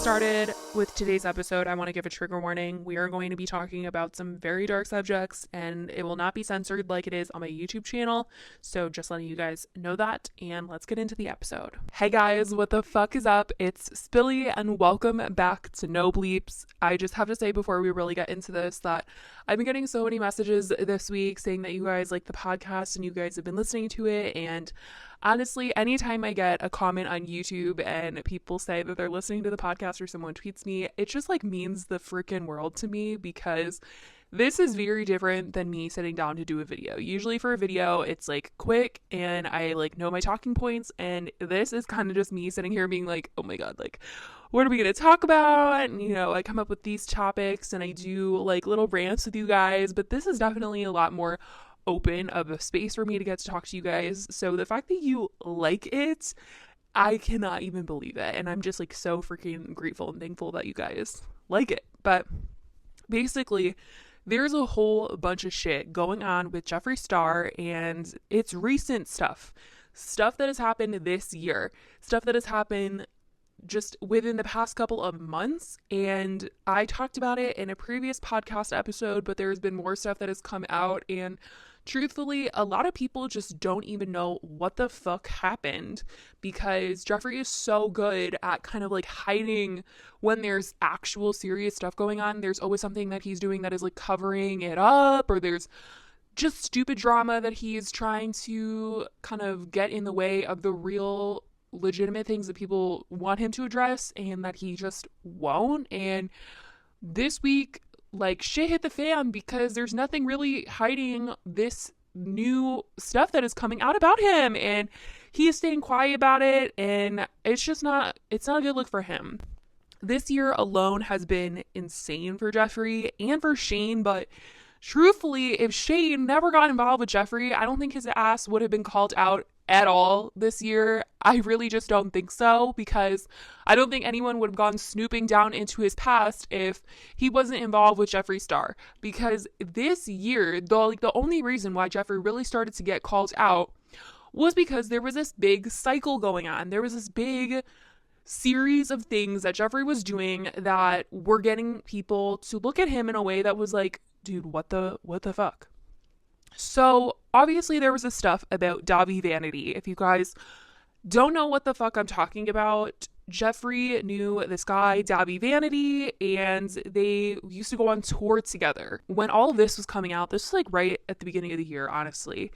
started with today's episode, I want to give a trigger warning. We are going to be talking about some very dark subjects, and it will not be censored like it is on my YouTube channel. So just letting you guys know that, and let's get into the episode. Hey guys, what the fuck is up? It's Spilly, and welcome back to No Bleeps. I just have to say before we really get into this that I've been getting so many messages this week saying that you guys like the podcast and you guys have been listening to it, and honestly, anytime I get a comment on YouTube and people say that they're listening to the podcast or someone tweets me, it just like means the freaking world to me, because this is very different than me sitting down to do a video. Usually for a video, it's like quick and I like know my talking points, and this is kind of just me sitting here being like, oh my god, like what are we going to talk about? And you know, I come up with these topics and I do like little rants with you guys, but this is definitely a lot more open of a space for me to get to talk to you guys. So the fact that you like it, I cannot even believe it, and I'm just like so freaking grateful and thankful that you guys like it. But basically, there's a whole bunch of shit going on with Jeffree Star, and it's recent stuff that has happened this year, stuff that has happened just within the past couple of months. And I talked about it in a previous podcast episode, but there's been more stuff that has come out, and truthfully, a lot of people just don't even know what the fuck happened, because Jeffree is so good at kind of like hiding when there's actual serious stuff going on. There's always something that he's doing that is like covering it up, or there's just stupid drama that he's trying to kind of get in the way of the real legitimate things that people want him to address, and that he just won't. And this week, like, shit hit the fan, because there's nothing really hiding this new stuff that is coming out about him, and he is staying quiet about it, and it's not a good look for him. This year alone has been insane for Jeffree and for Shane, but truthfully, if Shane never got involved with Jeffree, I don't think his ass would have been called out at all this year. I really just don't think so, because I don't think anyone would have gone snooping down into his past if he wasn't involved with Jeffree Star. Because this year, the only reason why Jeffree really started to get called out was because there was this big cycle going on. There was this big series of things that Jeffree was doing that were getting people to look at him in a way that was like, dude, what the fuck? So obviously there was this stuff about Davi Vanity. If you guys don't know what the fuck I'm talking about, Jeffree knew this guy, Davi Vanity, and they used to go on tour together. When all of this was coming out, this was like right at the beginning of the year, honestly,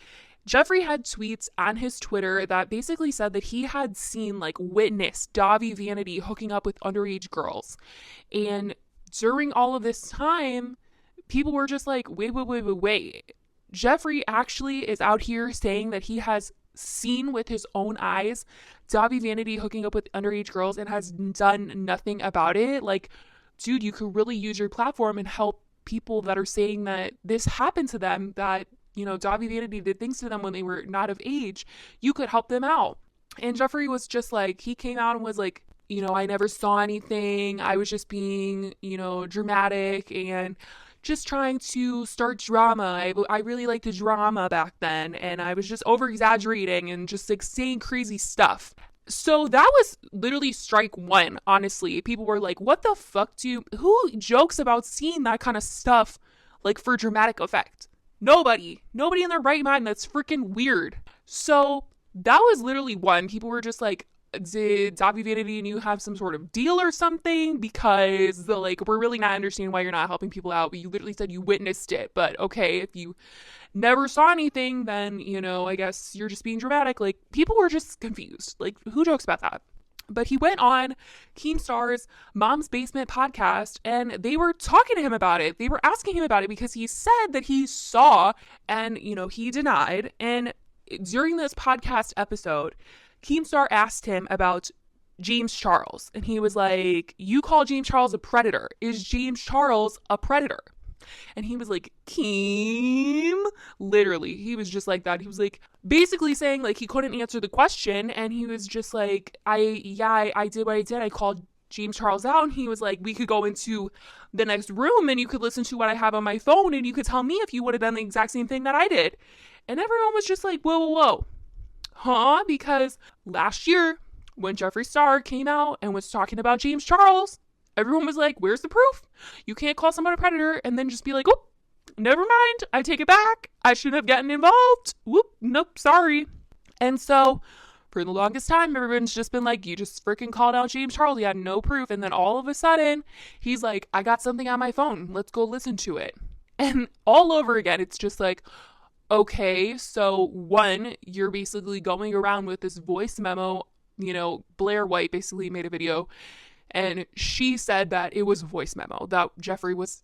Jeffree had tweets on his Twitter that basically said that he had seen, like, witnessed Davi Vanity hooking up with underage girls. And during all of this time, people were just like, wait. Jeffree actually is out here saying that he has seen with his own eyes Davi Vanity hooking up with underage girls and has done nothing about it. Like, dude, you could really use your platform and help people that are saying that this happened to them, that, you know, Davi Vanity did things to them when they were not of age. You could help them out. And Jeffree was just like, he came out and was like, you know, I never saw anything. I was just being, you know, dramatic and just trying to start drama. I really liked the drama back then, and I was just over exaggerating and just like saying crazy stuff. So that was literally strike one, honestly. People were like, what the fuck who jokes about seeing that kind of stuff like for dramatic effect? Nobody in their right mind. That's freaking weird. So that was literally one. People were just like, did Davi Vanity and you have some sort of deal or something? Because we're really not understanding why you're not helping people out. But you literally said you witnessed it. But okay, if you never saw anything, then, you know, I guess you're just being dramatic. Like, people were just confused. Like, who jokes about that? But he went on Keemstar's Mom's Basement podcast, and they were talking to him about it. They were asking him about it because he said that he saw, and, you know, he denied. And during this podcast episode, Keemstar asked him about James Charles, and he was like, you call James Charles a predator. Is James Charles a predator? And he was like, Keem? Literally, he was just like that. He was like basically saying like he couldn't answer the question, and he was just like, I did what I did. I called James Charles out, and he was like, we could go into the next room and you could listen to what I have on my phone, and you could tell me if you would have done the exact same thing that I did. And everyone was just like, whoa. Huh? Because last year when Jeffree Star came out and was talking about James Charles, everyone was like, where's the proof? You can't call someone a predator and then just be like, oh, never mind, I take it back. I shouldn't have gotten involved. Whoop, nope, sorry. And so for the longest time, everyone's just been like, you just freaking called out James Charles. You had no proof. And then all of a sudden, he's like, I got something on my phone. Let's go listen to it. And all over again, it's just like, okay, so one, you're basically going around with this voice memo. Blair White basically made a video and she said that it was a voice memo that Jeffree was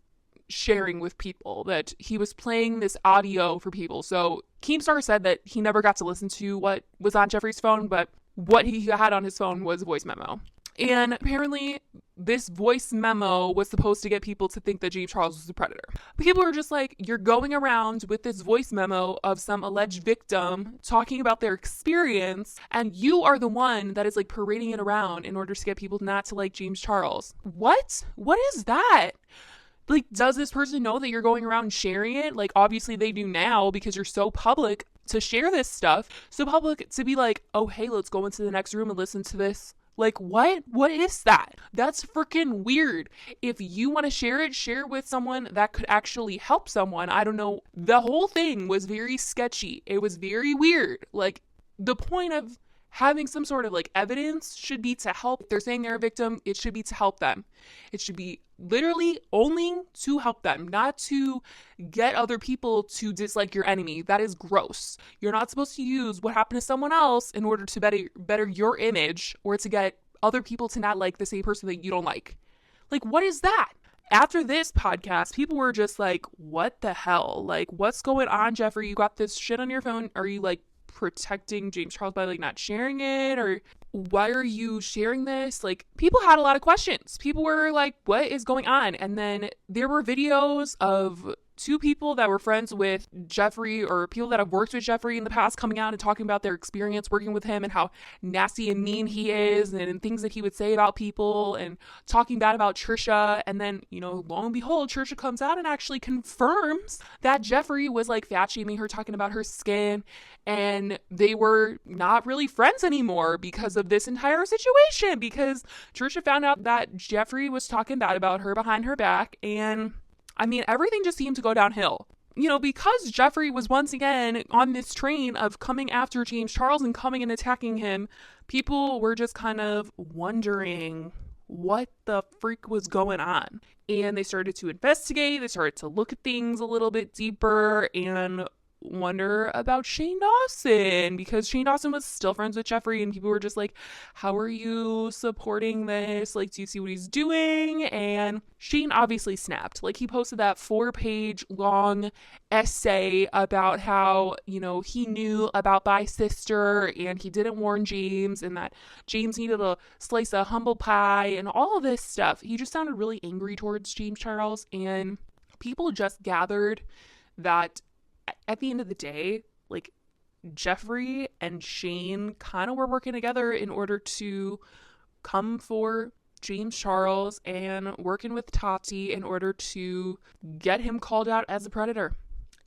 sharing with people, that he was playing this audio for people. So Keemstar said that he never got to listen to what was on Jeffree's phone, but what he had on his phone was a voice memo. And apparently this voice memo was supposed to get people to think that James Charles was a predator. But people were just like, you're going around with this voice memo of some alleged victim talking about their experience, and you are the one that is like parading it around in order to get people not to like James Charles. What? What is that? Like, does this person know that you're going around sharing it? Like, obviously they do now because you're so public to share this stuff. So public to be like, oh, hey, let's go into the next room and listen to this. Like, what? What is that? That's freaking weird. If you want to share it with someone that could actually help someone. I don't know. The whole thing was very sketchy. It was very weird. Like, the point of having some sort of like evidence should be to help. If they're saying they're a victim, it should be to help them. It should be literally only to help them, not to get other people to dislike your enemy. That is gross. You're not supposed to use what happened to someone else in order to better your image or to get other people to not like the same person that you don't like. Like, what is that? After this podcast, people were just like, what the hell? Like, what's going on, Jeffree? You got this shit on your phone. Are you like protecting James Charles by like not sharing it, or why are you sharing this? Like, people had a lot of questions. People were like, what is going on? And then there were videos of two people that were friends with Jeffree, or people that have worked with Jeffree in the past, coming out and talking about their experience working with him and how nasty and mean he is, and things that he would say about people, and talking bad about Trisha. And then, lo and behold, Trisha comes out and actually confirms that Jeffree was like fat shaming her, talking about her skin, and they were not really friends anymore because of this entire situation, because Trisha found out that Jeffree was talking bad about her behind her back. And I mean, everything just seemed to go downhill. Because Jeffree was once again on this train of coming after James Charles and coming and attacking him, people were just kind of wondering what the freak was going on. And they started to investigate, they started to look at things a little bit deeper and wonder about Shane Dawson, because Shane Dawson was still friends with Jeffree, and people were just like, how are you supporting this? Like, do you see what he's doing? And Shane obviously snapped. Like, he posted that 4-page long essay about how, he knew about Bye Sister and he didn't warn James, and that James needed a slice of humble pie and all of this stuff. He just sounded really angry towards James Charles, and people just gathered that at the end of the day, like, Jeffree and Shane kind of were working together in order to come for James Charles and working with Tati in order to get him called out as a predator.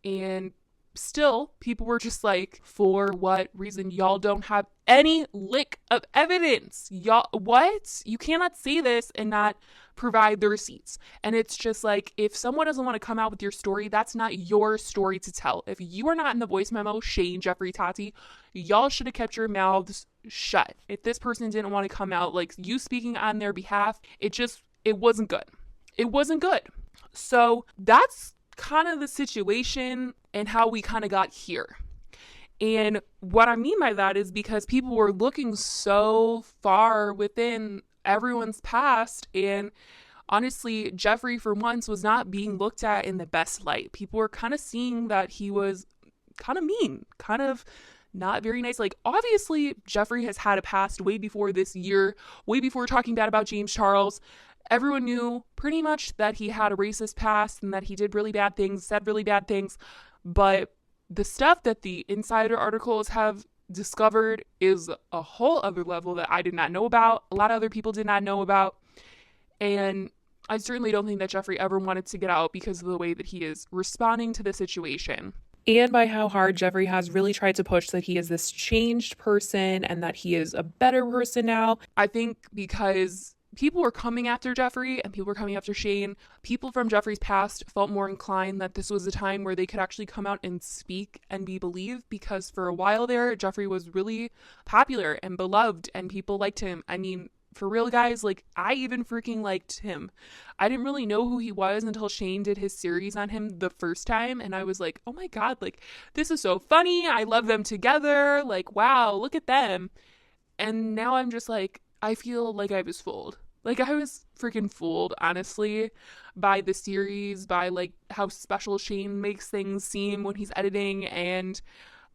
And still, people were just like, for what reason? Y'all don't have any lick of evidence. Y'all, what? You cannot say this and not provide the receipts. And it's just like, if someone doesn't want to come out with your story, that's not your story to tell. If you are not in the voice memo, Shane, Jeffree, Tati, y'all should have kept your mouths shut. If this person didn't want to come out, like, you speaking on their behalf, it wasn't good. It wasn't good. So that's kind of the situation and how we kind of got here. And what I mean by that is because people were looking so far within everyone's past, and honestly, Jeffree for once was not being looked at in the best light. People were kind of seeing that he was kind of mean, kind of not very nice. Like, obviously, Jeffree has had a past way before this year, way before talking bad about James Charles. Everyone knew pretty much that he had a racist past and that he did really bad things, said really bad things. But the stuff that the insider articles have discovered is a whole other level that I did not know about. A lot of other people did not know about. And I certainly don't think that Jeffree ever wanted to get out because of the way that he is responding to the situation. and by how hard Jeffree has really tried to push that he is this changed person and that he is a better person now. I think because people were coming after Jeffree and people were coming after Shane, people from Jeffree's past felt more inclined that this was a time where they could actually come out and speak and be believed, because for a while there, Jeffree was really popular and beloved and people liked him. I mean, for real, guys, like, I even freaking liked him. I didn't really know who he was until Shane did his series on him the first time, and I was like, oh my god, like, this is so funny. I love them together. Like, wow, look at them. And now I'm just like, I feel like I was fooled. Like, I was freaking fooled, honestly, by the series, by, like, how special Shane makes things seem when he's editing, and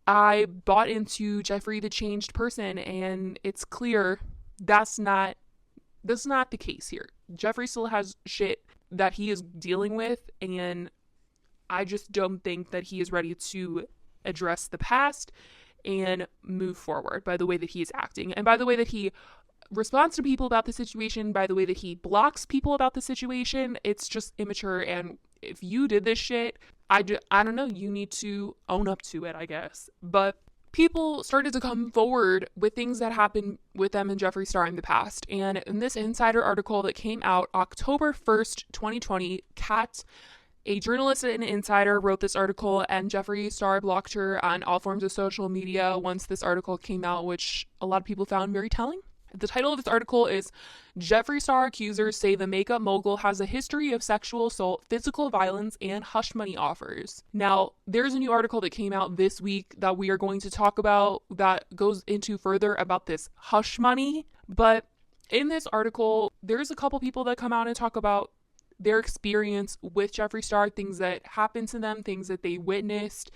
I bought into Jeffree the changed person, and it's clear that's not the case here. Jeffree still has shit that he is dealing with, and I just don't think that he is ready to address the past and move forward by the way that he is acting, and by the way that he responds to people about the situation, by the way that he blocks people about the situation. It's just immature, and if you did this shit, I don't know, you need to own up to it, I guess. But people started to come forward with things that happened with them and Jeffree Star in the past. And in this Insider article that came out October 1st, 2020, Kat, a journalist and insider, wrote this article, and Jeffree Star blocked her on all forms of social media once this article came out, which a lot of people found very telling. The title of this article is Jeffree Star accusers say the makeup mogul has a history of sexual assault, physical violence, and hush money offers. Now, there's a new article that came out this week that we are going to talk about that goes into further about this hush money. But in this article, there's a couple people that come out and talk about their experience with Jeffree Star, things that happened to them, things that they witnessed.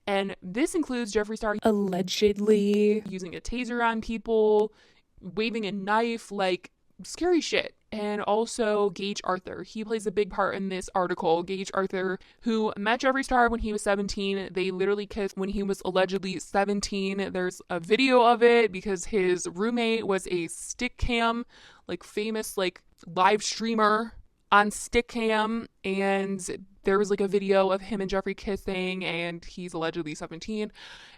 And this includes Jeffree Star allegedly using a taser on people, waving a knife, like scary shit. And also Gage Arthur. He plays a big part in this article. Gage Arthur, who met Jeffree Star when he was 17. They literally kissed when he was allegedly 17. There's a video of it because his roommate was a stick cam, like famous like live streamer on Stickcam, and there was like a video of him and Jeffree kissing, and he's allegedly 17,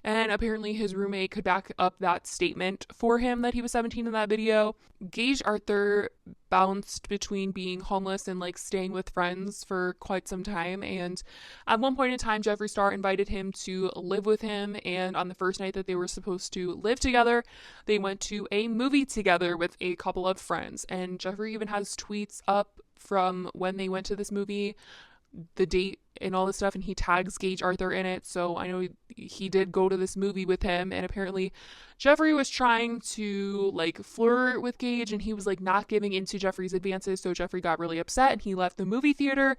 and apparently his roommate could back up that statement for him that he was 17 in that video. Gage Arthur bounced between being homeless and like staying with friends for quite some time, and at one point in time Jeffree Star invited him to live with him, and on the first night that they were supposed to live together, they went to a movie together with a couple of friends, and Jeffree even has tweets up from when they went to this movie, the date and all this stuff, and he tags Gage Arthur in it, so I know he did go to this movie with him. And apparently Jeffree was trying to like flirt with Gage, and he was like not giving into Jeffree's advances, so Jeffree got really upset and he left the movie theater,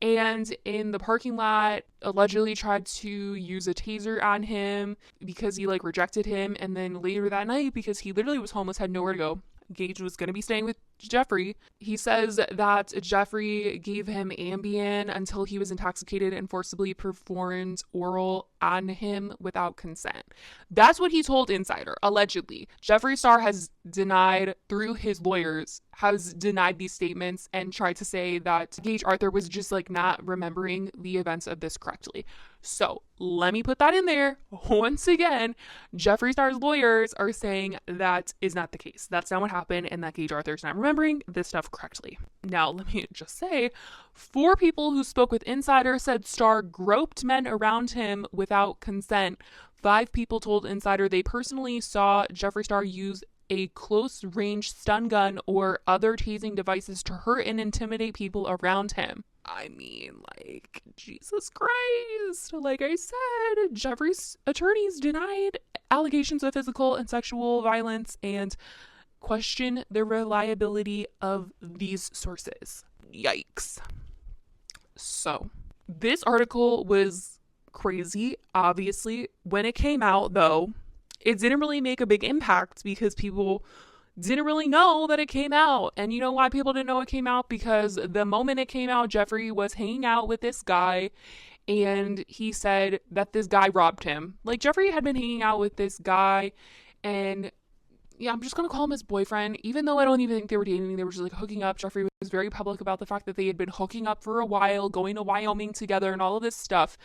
and in the parking lot allegedly tried to use a taser on him because he like rejected him. And then later that night, because he literally was homeless, had nowhere to go, Gage was going to be staying with Jeffree. He says that Jeffree gave him Ambien until he was intoxicated and forcibly performed oral on him without consent. That's what he told Insider, allegedly. Jeffree Star has denied, through his lawyers, has denied these statements and tried to say that Gage Arthur was just like not remembering the events of this correctly. So let me put that in there. Once again, Jeffree Star's lawyers are saying that is not the case. That's not what happened, and that Gage Arthur is not remembering this stuff correctly. Now, let me just say, 4 people who spoke with Insider said Star groped men around him without consent. 5 people told Insider they personally saw Jeffree Star use a close-range stun gun or other tasing devices to hurt and intimidate people around him. I mean, like, Jesus Christ. Like I said, Jeffree's attorneys denied allegations of physical and sexual violence and question the reliability of these sources. Yikes. So, this article was crazy, obviously. When it came out, though, it didn't really make a big impact because people didn't really know that it came out. And you know why people didn't know it came out? Because the moment it came out, Jeffree was hanging out with this guy, and he said that this guy robbed him. Like, Jeffree had been hanging out with this guy, and yeah, I'm just gonna call him his boyfriend, even though I don't even think they were dating. They were just like hooking up. Jeffree was very public about the fact that they had been hooking up for a while, going to Wyoming together and all of this stuff.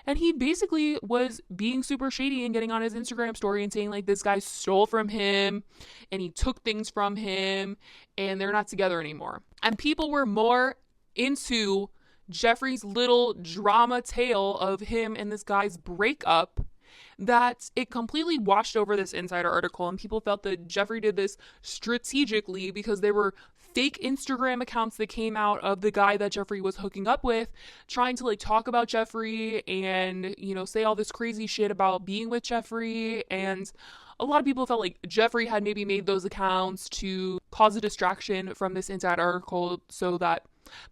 And he basically was being super shady and getting on his Instagram story and saying like this guy stole from him and he took things from him and they're not together anymore. And people were more into Jeffree's little drama tale of him and this guy's breakup that it completely washed over this insider article, and people felt that Jeffree did this strategically because there were fake Instagram accounts that came out of the guy that Jeffree was hooking up with, trying to like talk about Jeffree and, you know, say all this crazy shit about being with Jeffree. And a lot of people felt like Jeffree had maybe made those accounts to cause a distraction from this insider article so that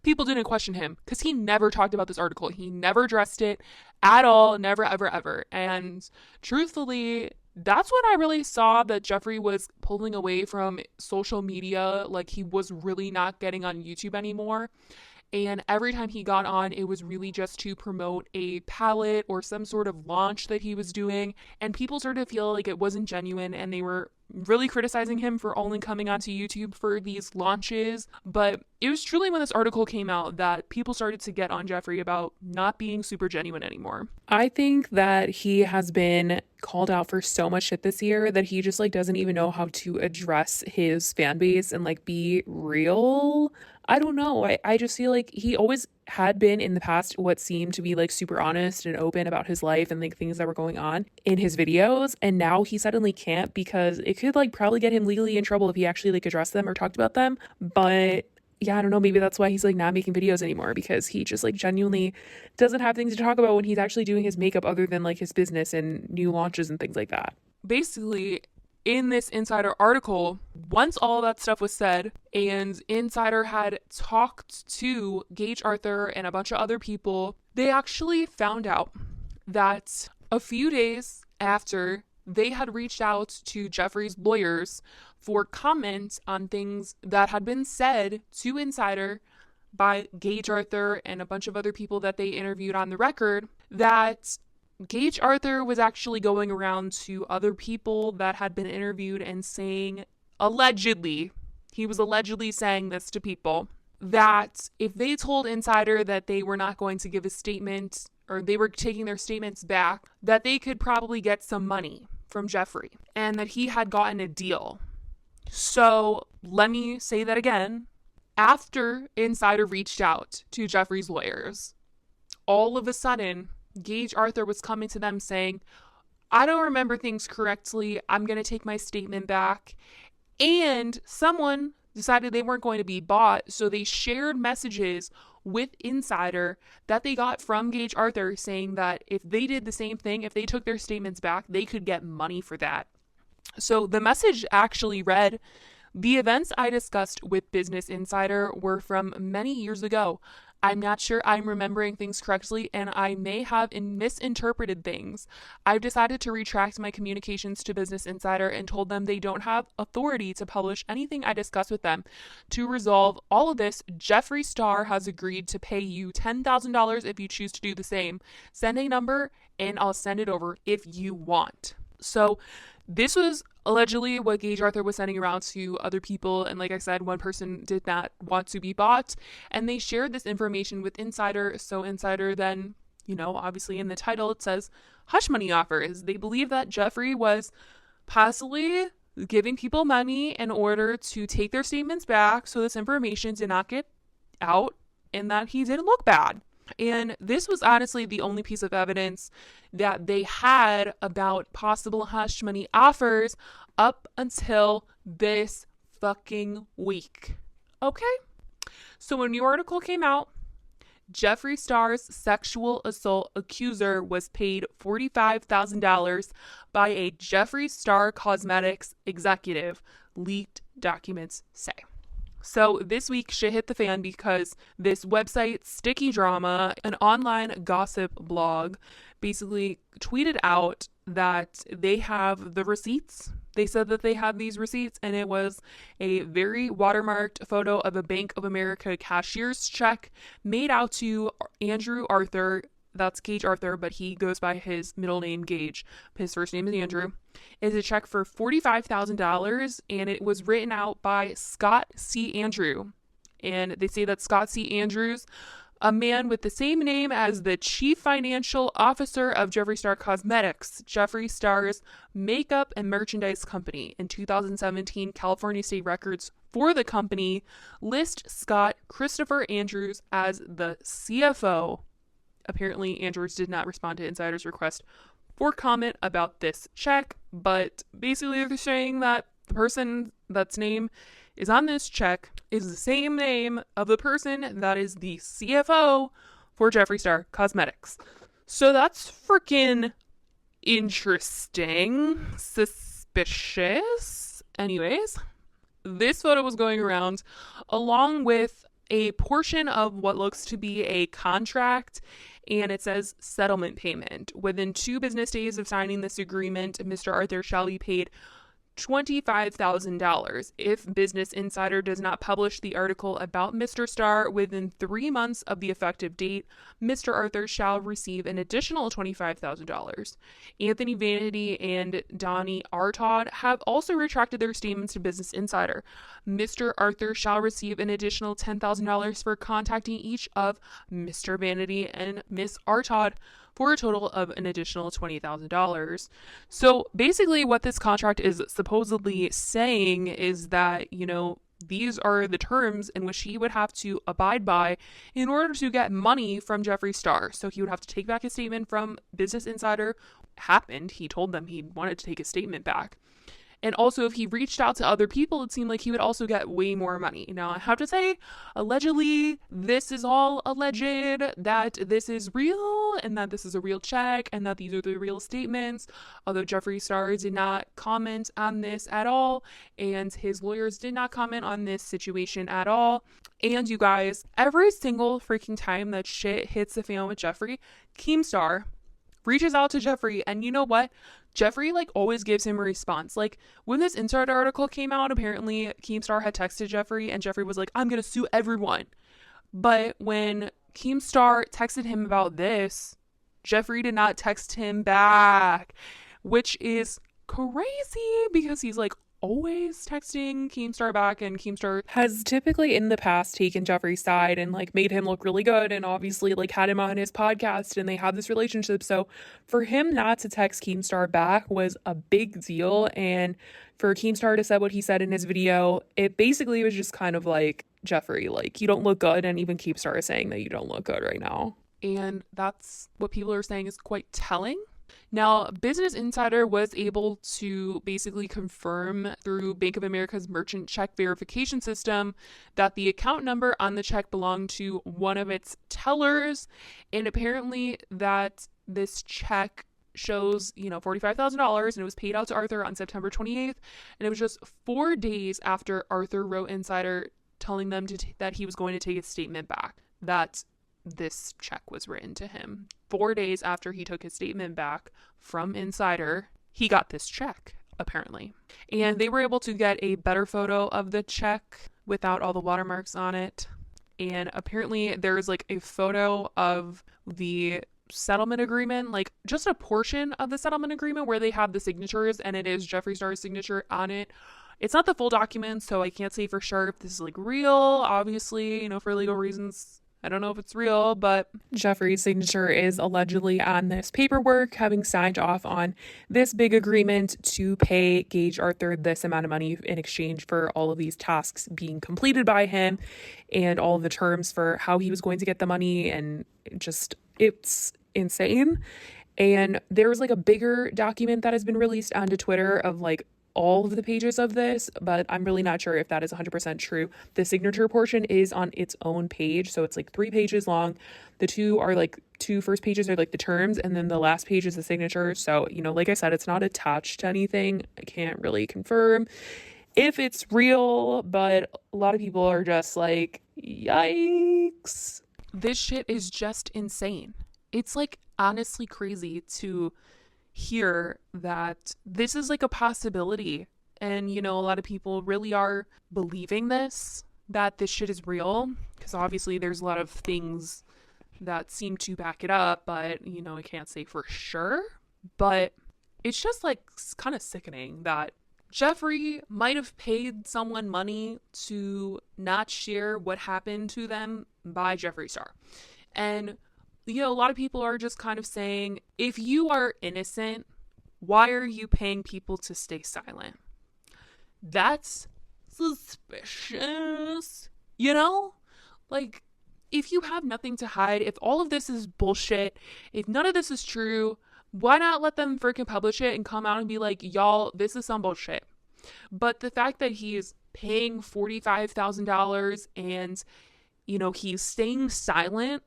people didn't question him, because he never talked about this article. He never addressed it at all. Never, ever, ever. And truthfully, that's when I really saw that Jeffree was pulling away from social media. Like, he was really not getting on YouTube anymore. And every time he got on, it was really just to promote a palette or some sort of launch that he was doing. And people started to feel like it wasn't genuine, and they were really criticizing him for only coming onto YouTube for these launches. But it was truly when this article came out that people started to get on Jeffree about not being super genuine anymore. I think that he has been called out for so much shit this year that he just like doesn't even know how to address his fan base and like be real. I don't know. I just feel like he always had been in the past what seemed to be like super honest and open about his life and like things that were going on in his videos. And now he suddenly can't, because it could like probably get him legally in trouble if he actually like addressed them or talked about them. But yeah, I don't know. Maybe that's why he's like not making videos anymore, because he just like genuinely doesn't have things to talk about when he's actually doing his makeup other than like his business and new launches and things like that. Basically, in this Insider article, once all that stuff was said and Insider had talked to Gage Arthur and a bunch of other people, they actually found out that a few days after they had reached out to Jeffree's lawyers for comment on things that had been said to Insider by Gage Arthur and a bunch of other people that they interviewed on the record, that Gage Arthur was actually going around to other people that had been interviewed and saying, allegedly, he was allegedly saying this to people, that if they told Insider that they were not going to give a statement, or they were taking their statements back, that they could probably get some money from Jeffree, and that he had gotten a deal. So let me say that again. After Insider reached out to Jeffree's lawyers, all of a sudden, Gage Arthur was coming to them saying, I don't remember things correctly. I'm going to take my statement back. And someone decided they weren't going to be bought, so they shared messages with Insider that they got from Gage Arthur saying that if they did the same thing, if they took their statements back, they could get money for that. So the message actually read, the events I discussed with Business Insider were from many years ago. I'm not sure I'm remembering things correctly, and I may have misinterpreted things. I've decided to retract my communications to Business Insider and told them they don't have authority to publish anything I discuss with them. To resolve all of this, Jeffree Star has agreed to pay you $10,000 if you choose to do the same. Send a number and I'll send it over if you want. So this was allegedly what Gage Arthur was sending around to other people. And like I said, one person did not want to be bought, and they shared this information with Insider. So Insider then, you know, obviously in the title, it says hush money offers. They believe that Jeffree was possibly giving people money in order to take their statements back so this information did not get out and that he didn't look bad. And this was honestly the only piece of evidence that they had about possible hush money offers up until this fucking week. Okay? So a new article came out. Jeffree Star's sexual assault accuser was paid $45,000 by a Jeffree Star Cosmetics executive, leaked documents say. So this week shit hit the fan because this website, Sticky Drama, an online gossip blog, basically tweeted out that they have the receipts. They said that they have these receipts, and it was a very watermarked photo of a Bank of America cashier's check made out to Andrew Arthur that's Gage Arthur, but he goes by his middle name, Gage. His first name is Andrew. Is a check for $45,000, and it was written out by Scott C. Andrew. And they say that Scott C. Andrews, a man with the same name as the chief financial officer of Jeffree Star Cosmetics, Jeffree Star's makeup and merchandise company. In 2017, California state records for the company list Scott Christopher Andrews as the CFO. Apparently, Andrews did not respond to insiders' request for comment about this check, but basically they're saying that the person that's name is on this check is the same name of the person that is the CFO for Jeffree Star Cosmetics. So that's freaking interesting. Suspicious. Anyways, this photo was going around along with a portion of what looks to be a contract, and it says settlement payment. Within 2 business days of signing this agreement, Mr. Arthur shall be paid $25,000. If Business Insider does not publish the article about Mr. Star within 3 months of the effective date, Mr. Arthur shall receive an additional $25,000. Anthony Vanity and Donnie Artaud have also retracted their statements to Business Insider. Mr. Arthur shall receive an additional $10,000 for contacting each of Mr. Vanity and Miss Artaud, for a total of an additional $20,000. So basically what this contract is supposedly saying is that, these are the terms in which he would have to abide by in order to get money from Jeffree Star. So he would have to take back his statement from Business Insider. Happened. He told them he wanted to take his statement back. And also, if he reached out to other people, it seemed like he would also get way more money. Now, I have to say, allegedly, this is all alleged, that this is real, and that this is a real check, and that these are the real statements. Although Jeffree Star did not comment on this at all, and his lawyers did not comment on this situation at all. And you guys, every single freaking time that shit hits the fan with Jeffree, Keemstar reaches out to Jeffree, and you know what? Jeffree always gives him a response. When this Insider article came out, apparently Keemstar had texted Jeffree, and Jeffree was like, I'm gonna sue everyone. But when Keemstar texted him about this, Jeffree did not text him back, which is crazy because he's always texting Keemstar back, and Keemstar has typically in the past taken Jeffree's side and made him look really good, and obviously had him on his podcast, and they have this relationship. So for him not to text Keemstar back was a big deal, and for Keemstar to say what he said in his video, it basically was just kind of Jeffree, you don't look good, and even Keemstar is saying that you don't look good right now. And that's what people are saying is quite telling. Now, Business Insider was able to basically confirm through Bank of America's merchant check verification system that the account number on the check belonged to one of its tellers, and apparently that this check shows, $45,000, and it was paid out to Arthur on September 28th, and it was just 4 days after Arthur wrote Insider telling them that he was going to take his statement back, that this check was written to him. 4 days after he took his statement back from Insider, he got this check, apparently. And they were able to get a better photo of the check without all the watermarks on it. And apparently there's a photo of the settlement agreement, just a portion of the settlement agreement where they have the signatures, and it is Jeffree Star's signature on it. It's not the full document, so I can't say for sure if this is real. Obviously, for legal reasons, I don't know if it's real, but Jeffree's signature is allegedly on this paperwork, having signed off on this big agreement to pay Gage Arthur this amount of money in exchange for all of these tasks being completed by him, and all of the terms for how he was going to get the money, and it's insane. And there was a bigger document that has been released onto Twitter of all of the pages of this, but I'm really not sure if that is 100% true. The signature portion is on its own page, so it's 3 pages long. The two first pages are the terms, and then the last page is the signature. So, like I said, it's not attached to anything. I can't really confirm if it's real, but a lot of people are just yikes. This shit is just insane. It's honestly crazy to hear that this is a possibility, and a lot of people really are believing that this shit is real, because obviously there's a lot of things that seem to back it up, but, I can't say for sure. But it's just like kind of sickening that Jeffree might have paid someone money to not share what happened to them by Jeffree Star. And, a lot of people are just kind of saying, if you are innocent, why are you paying people to stay silent? That's suspicious. Like, if you have nothing to hide, if all of this is bullshit, if none of this is true, why not let them freaking publish it and come out and be like, y'all, this is some bullshit. But the fact that he is paying $45,000 and, he's staying silent,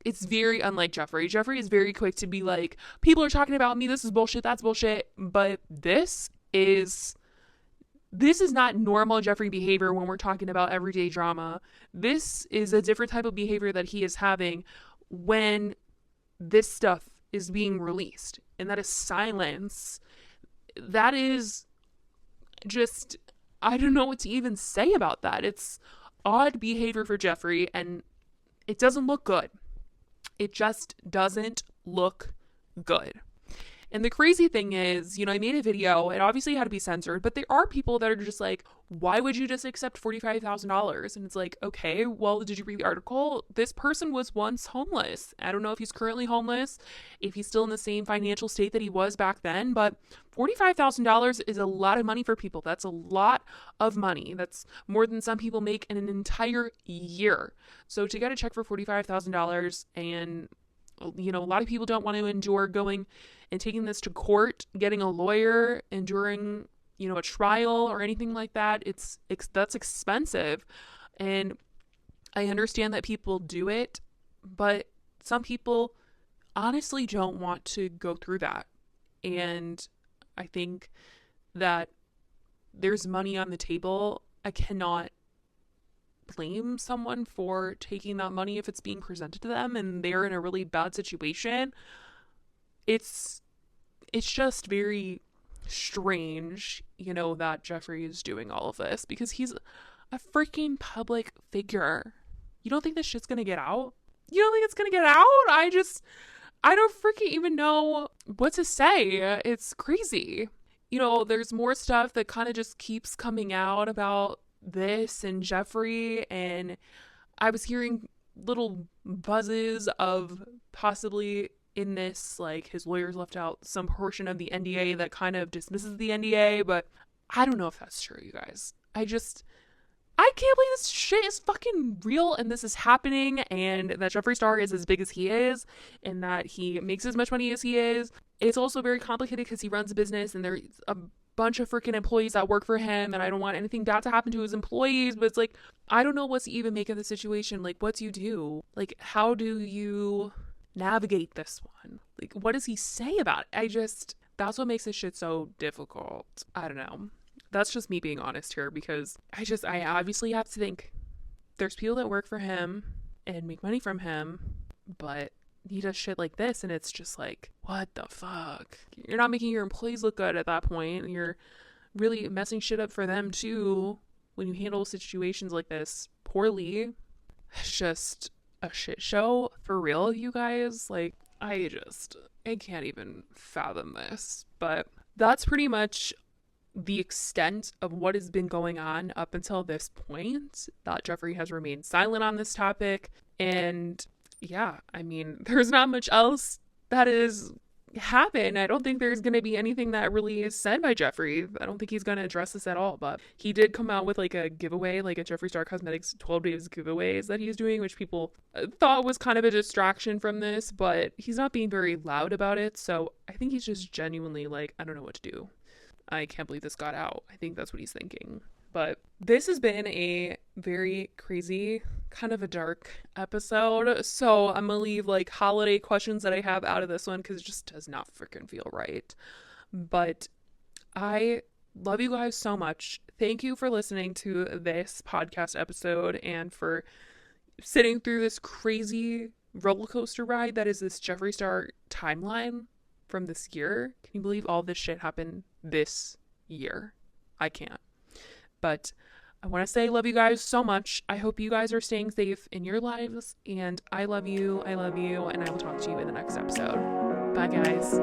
it's very unlike Jeffree. Jeffree is very quick to be like, people are talking about me, this is bullshit, that's bullshit. But this is not normal Jeffree behavior when we're talking about everyday drama. This is a different type of behavior that he is having when this stuff is being released. And that is silence. That is just, I don't know what to even say about that. It's odd behavior for Jeffree, and it doesn't look good. It just doesn't look good. And the crazy thing is, I made a video. It obviously had to be censored, but there are people that are just like, why would you just accept $45,000? And it's like, okay, well, did you read the article? This person was once homeless. I don't know if he's currently homeless, if he's still in the same financial state that he was back then, but $45,000 is a lot of money for people. That's a lot of money. That's more than some people make in an entire year. So to get a check for $45,000 and a lot of people don't want to endure going and taking this to court, getting a lawyer, enduring, a trial or anything like that. That's expensive. And I understand that people do it, but some people honestly don't want to go through that. And I think that there's money on the table. I cannot blame someone for taking that money if it's being presented to them and they're in a really bad situation. It's just very strange, that Jeffree is doing all of this because he's a freaking public figure. You don't think this shit's gonna get out? You don't think it's gonna get out? I don't freaking even know what to say. It's crazy. There's more stuff that kind of just keeps coming out about this and Jeffree, and I was hearing little buzzes of possibly in this, like, his lawyers left out some portion of the NDA that kind of dismisses the NDA, but I don't know if that's true, you guys. I can't believe this shit is fucking real and this is happening, and that Jeffree Star is as big as he is and that he makes as much money as he is. It's also very complicated because he runs a business and there's a bunch of freaking employees that work for him, and I don't want anything bad to happen to his employees, but it's like, I don't know what to even make of the situation. Like, what do you do? Like, how do you navigate this one? Like, what does he say about it? That's what makes this shit so difficult. I don't know. That's just me being honest here, because I obviously have to think there's people that work for him and make money from him, but he does shit like this and it's just like, what the fuck? You're not making your employees look good at that point. You're really messing shit up for them too when you handle situations like this poorly. It's just a shit show for real, you guys. Like, I can't even fathom this. But that's pretty much the extent of what has been going on up until this point, that Jeffree has remained silent on this topic. And yeah, I mean, there's not much else that has happened. I don't think there's going to be anything that really is said by Jeffree. I don't think he's going to address this at all, but he did come out with like a giveaway, like a Jeffree Star Cosmetics 12 days giveaways that he's doing, which people thought was kind of a distraction from this, but he's not being very loud about it. So I think he's just genuinely like, I don't know what to do. I can't believe this got out. I think that's what he's thinking. But this has been a very crazy, kind of a dark episode. So I'm going to leave like holiday questions that I have out of this one because it just does not freaking feel right. But I love you guys so much. Thank you for listening to this podcast episode and for sitting through this crazy roller coaster ride that is this Jeffree Star timeline from this year. Can you believe all this shit happened this year? I can't. But I want to say I love you guys so much. I hope you guys are staying safe in your lives, and I love you, and I will talk to you in the next episode. Bye, guys.